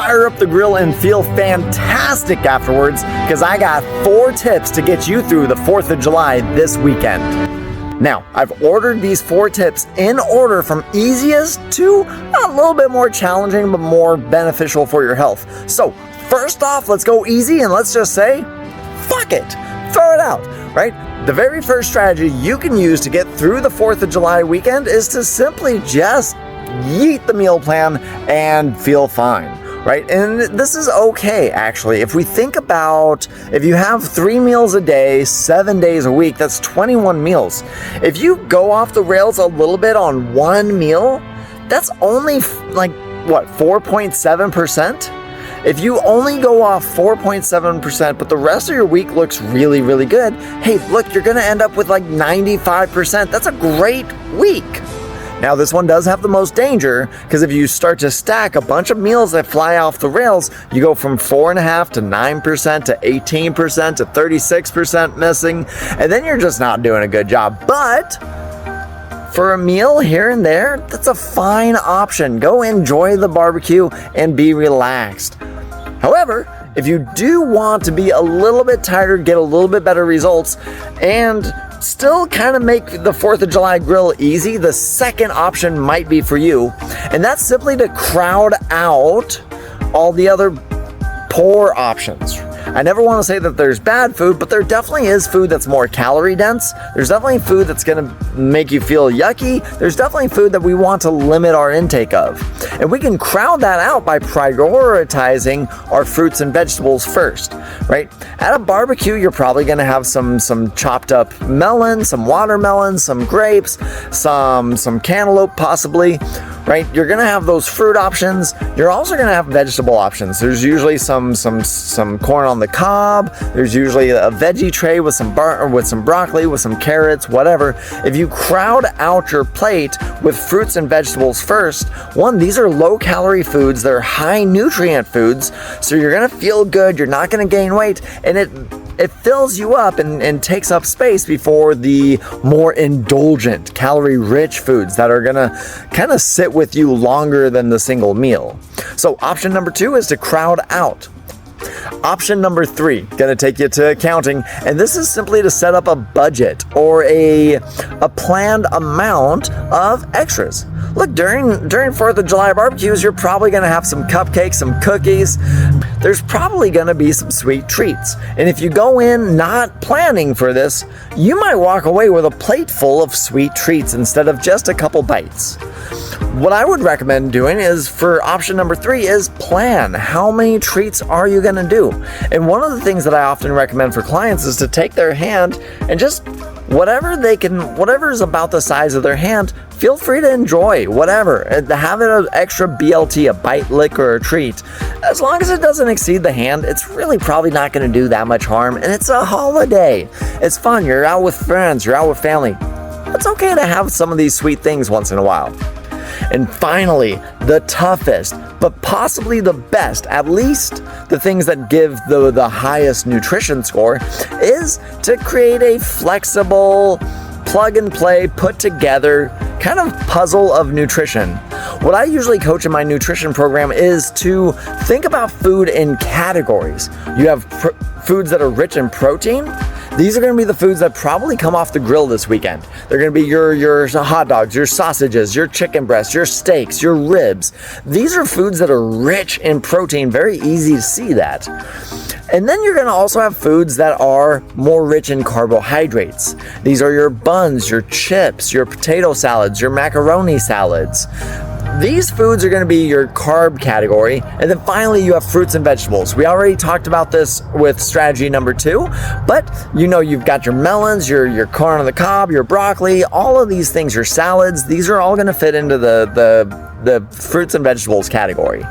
fire up the grill and feel fantastic afterwards, because I got 4 tips to get you through the 4th of July this weekend. Now, I've ordered these 4 tips in order from easiest to a little bit more challenging, but more beneficial for your health. So, first off, let's go easy and let's just say, fuck it, throw it out, right? The very first strategy you can use to get through the 4th of July weekend is to simply just yeet the meal plan and feel fine. Right? And this is okay, actually. If we think about, if you have 3 meals a day, 7 days a week, that's 21 meals. If you go off the rails a little bit on one meal, that's only like, what, 4.7%? If you only go off 4.7%, but the rest of your week looks really, really good, hey, look, you're going to end up with like 95%. That's a great week. Now, this one does have the most danger, because if you start to stack a bunch of meals that fly off the rails, you go from 4.5% to 9% to 18% to 36% missing, and then you're just not doing a good job. But for a meal here and there, that's a fine option. Go enjoy the barbecue and be relaxed. However, if you do want to be a little bit tighter, get a little bit better results, and still kind of make the 4th of July grill easy, the second option might be for you. And that's simply to crowd out all the other poor options. I never want to say that there's bad food, but there definitely is food that's more calorie dense. There's definitely food that's going to make you feel yucky. There's definitely food that we want to limit our intake of. And we can crowd that out by prioritizing our fruits and vegetables first, right? At a barbecue, you're probably going to have some chopped up melon, some watermelon, some grapes, some cantaloupe possibly, right? You're going to have those fruit options. You're also going to have vegetable options. There's usually some corn on the cob. There's usually a veggie tray with some broccoli, with some carrots, whatever. If you crowd out your plate with fruits and vegetables first, one, these are low-calorie foods. They're high-nutrient foods, so you're going to feel good. You're not going to gain weight, and it fills you up and takes up space before the more indulgent, calorie-rich foods that are going to kind of sit with you longer than the single meal. So option number 2 is to crowd out. Option number 3, gonna take you to accounting, and this is simply to set up a budget or a planned amount of extras. Look, during 4th of July barbecues, you're probably gonna have some cupcakes, some cookies. There's probably gonna be some sweet treats. And if you go in not planning for this, you might walk away with a plate full of sweet treats instead of just a couple bites. What I would recommend doing is, for option number 3, is plan. How many treats are you going to do? And one of the things that I often recommend for clients is to take their hand and just whatever is about the size of their hand, feel free to enjoy, whatever. Have it an extra BLT, a bite, lick, or a treat. As long as it doesn't exceed the hand, it's really probably not going to do that much harm. And it's a holiday. It's fun. You're out with friends. You're out with family. It's okay to have some of these sweet things once in a while. And finally, the toughest, but possibly the best, at least the things that give the highest nutrition score, is to create a flexible, plug and play, put together kind of puzzle of nutrition. What I usually coach in my nutrition program is to think about food in categories. You have foods that are rich in protein. These are going to be the foods that probably come off the grill this weekend. They're going to be your hot dogs, your sausages, your chicken breasts, your steaks, your ribs. These are foods that are rich in protein. Very easy to see that. And then you're going to also have foods that are more rich in carbohydrates. These are your buns, your chips, your potato salads, your macaroni salads. These foods are going to be your carb category. And then finally, you have fruits and vegetables. We already talked about this with strategy number 2, but you've got your melons, your corn on the cob, your broccoli, all of these things, your salads. These are all going to fit into the fruits and vegetables category.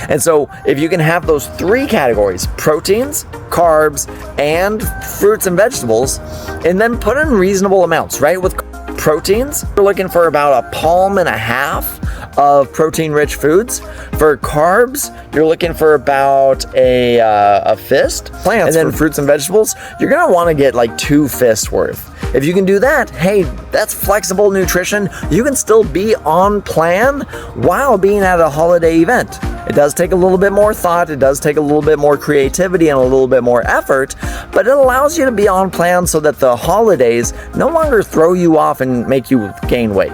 And so if you can have those 3 categories, proteins, carbs, and fruits and vegetables, and then put in reasonable amounts, right? With proteins, we're looking for about 1.5 palms of protein-rich foods. For carbs, you're looking for about a fist. Plants, and then fruits and vegetables, you're gonna want to get like 2 fists worth. If you can do that, hey, that's flexible nutrition. You can still be on plan while being at a holiday event. It does take a little bit more thought, it does take a little bit more creativity and a little bit more effort, but it allows you to be on plan so that the holidays no longer throw you off and make you gain weight.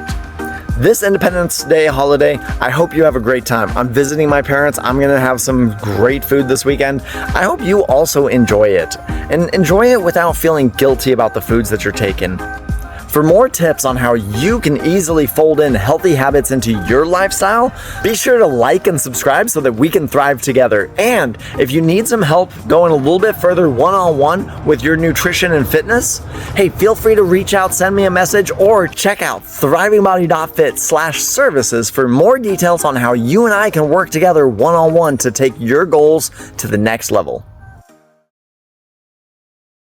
This Independence Day holiday, I hope you have a great time. I'm visiting my parents. I'm going to have some great food this weekend. I hope you also enjoy it, and enjoy it without feeling guilty about the foods that you're taking. For more tips on how you can easily fold in healthy habits into your lifestyle, be sure to like and subscribe so that we can thrive together. And if you need some help going a little bit further one-on-one with your nutrition and fitness, hey, feel free to reach out, send me a message, or check out thrivingbody.fit/services for more details on how you and I can work together one-on-one to take your goals to the next level.